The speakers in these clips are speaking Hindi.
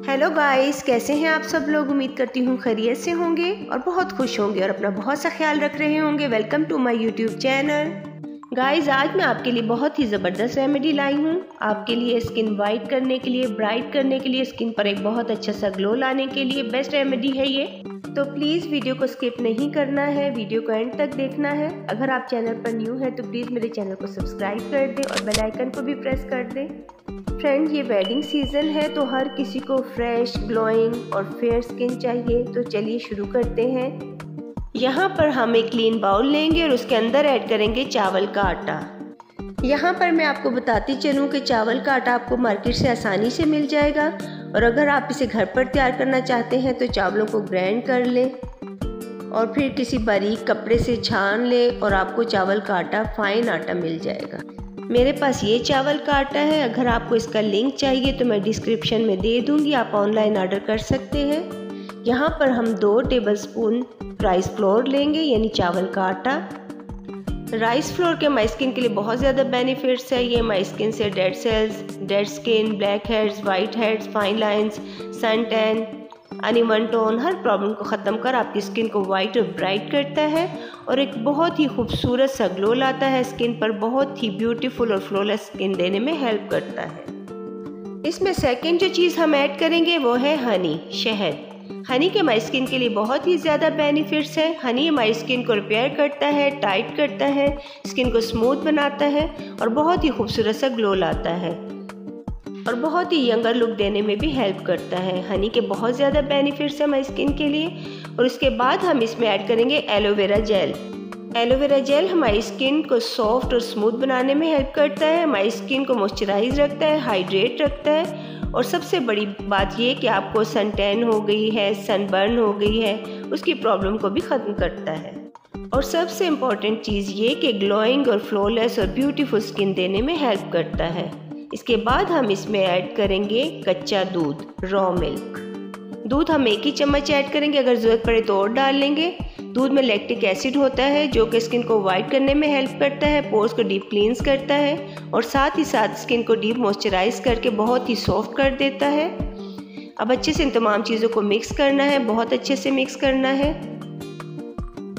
हेलो गाइस, कैसे हैं आप सब लोग। उम्मीद करती हूँ खैरियत से होंगे और बहुत खुश होंगे और अपना बहुत सा ख्याल रख रहे होंगे। Welcome to my YouTube channel. Guys, आज मैं आपके लिए बहुत ही ज़बरदस्त रेमेडी लाई हूँ। आपके लिए स्किन वाइट करने के लिए, ब्राइट करने के लिए, स्किन पर एक बहुत अच्छा सा ग्लो लाने के लिए बेस्ट रेमेडी है ये। तो प्लीज़ वीडियो को स्किप नहीं करना है, वीडियो को एंड तक देखना है। अगर आप चैनल पर न्यू हैं तो प्लीज़ मेरे चैनल को सब्सक्राइब कर दें और बेल आइकन को भी प्रेस कर दें। फ्रेंड, ये वेडिंग सीज़न है तो हर किसी को फ्रेश, ग्लोइंग और फेयर स्किन चाहिए। तो चलिए शुरू करते हैं। यहाँ पर हम एक क्लीन बाउल लेंगे और उसके अंदर ऐड करेंगे चावल का आटा। यहाँ पर मैं आपको बताती चलूँ कि चावल का आटा आपको मार्केट से आसानी से मिल जाएगा, और अगर आप इसे घर पर तैयार करना चाहते हैं तो चावलों को ग्राइंड कर लें और फिर किसी बारीक कपड़े से छान लें और आपको चावल का आटा, फाइन आटा मिल जाएगा। मेरे पास ये चावल का आटा है। अगर आपको इसका लिंक चाहिए तो मैं डिस्क्रिप्शन में दे दूंगी, आप ऑनलाइन ऑर्डर कर सकते हैं। यहाँ पर हम 2 टेबलस्पून राइस फ्लोर लेंगे, यानी चावल का आटा। राइस फ्लोर के हमारी स्किन के लिए बहुत ज़्यादा बेनिफिट्स है। ये हमारी स्किन से dead cells, dead skin, blackheads, whiteheads, fine lines, sun tan, uneven tone, हर प्रॉब्लम को ख़त्म कर आपकी स्किन को वाइट और ब्राइट करता है और एक बहुत ही खूबसूरत सा ग्लो लाता है स्किन पर। बहुत ही ब्यूटीफुल और फ्लॉलेस स्किन देने में हेल्प करता है। इसमें सेकंड जो चीज़ हम ऐड करेंगे वो है हनी, शहद। हनी के हमारी स्किन के लिए बहुत ही ज़्यादा बेनिफिट्स हैं। हनी हमारी स्किन को रिपेयर करता है, टाइट करता है, स्किन को स्मूथ बनाता है और बहुत ही खूबसूरत सा ग्लो लाता है और बहुत ही यंगर लुक देने में भी हेल्प करता है। हनी के बहुत ज़्यादा बेनिफिट्स हैं हमारी स्किन के लिए। और उसके बाद हम इसमें ऐड करेंगे एलोवेरा जेल। एलोवेरा जेल हमारी स्किन को सॉफ्ट और स्मूथ बनाने में हेल्प करता है, हमारी स्किन को मॉइस्चराइज रखता है, हाइड्रेट रखता है और सबसे बड़ी बात ये कि आपको सन टैन हो गई है, सनबर्न हो गई है, उसकी प्रॉब्लम को भी ख़त्म करता है। और सबसे इम्पॉर्टेंट चीज़ ये कि ग्लोइंग और फ्लॉलेस और ब्यूटीफुल स्किन देने में हेल्प करता है। इसके बाद हम इसमें ऐड करेंगे कच्चा दूध, रॉ मिल्क। दूध हम 1 ही चम्मच ऐड करेंगे, अगर ज़रूरत पड़े तो और डाल लेंगे। दूध में लैक्टिक एसिड होता है जो कि स्किन को वाइट करने में हेल्प करता है, पोर्स को डीप क्लींस करता है और साथ ही साथ स्किन को डीप मॉइस्चराइज करके बहुत ही सॉफ्ट कर देता है। अब अच्छे से इन तमाम चीज़ों को मिक्स करना है, बहुत अच्छे से मिक्स करना है।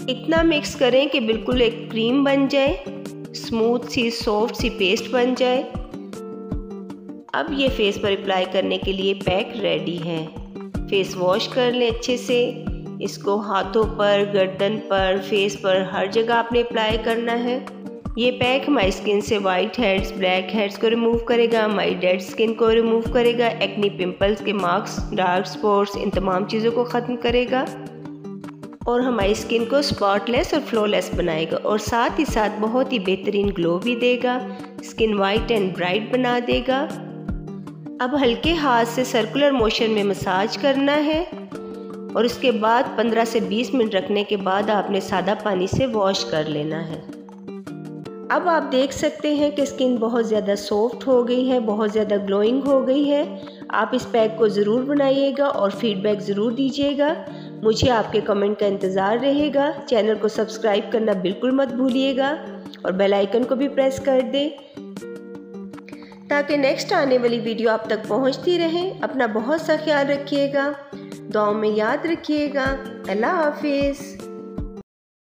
इतना मिक्स करें कि बिल्कुल एक क्रीम बन जाए, स्मूथ सी सॉफ्ट सी पेस्ट बन जाए। अब ये फेस पर अप्लाई करने के लिए पैक रेडी है। फेस वॉश कर लें अच्छे से। इसको हाथों पर, गर्दन पर, फेस पर, हर जगह आपने अप्लाई करना है। ये पैक हमारी स्किन से वाइट हेड्स, ब्लैक हेड्स को रिमूव करेगा, हमारी डेड स्किन को रिमूव करेगा, एक्नी, पिंपल्स के मार्क्स, डार्क स्पॉट्स, इन तमाम चीज़ों को ख़त्म करेगा और हमारी स्किन को स्पॉटलेस और फ्लॉलेस बनाएगा और साथ ही साथ बहुत ही बेहतरीन ग्लो भी देगा, स्किन वाइट एंड ब्राइट बना देगा। अब हल्के हाथ से सर्कुलर मोशन में मसाज करना है और उसके बाद 15 से 20 मिनट रखने के बाद आपने सादा पानी से वॉश कर लेना है। अब आप देख सकते हैं कि स्किन बहुत ज़्यादा सॉफ्ट हो गई है, बहुत ज़्यादा ग्लोइंग हो गई है। आप इस पैक को ज़रूर बनाइएगा और फीडबैक ज़रूर दीजिएगा। मुझे आपके कमेंट का इंतज़ार रहेगा। चैनल को सब्सक्राइब करना बिल्कुल मत भूलिएगा और बेल आइकन को भी प्रेस कर दें ताकि नेक्स्ट आने वाली वीडियो आप तक पहुंचती रहे। अपना बहुत सा ख्याल रखिएगा, दुआओं में याद रखिएगा। अल्लाह हाफिज़।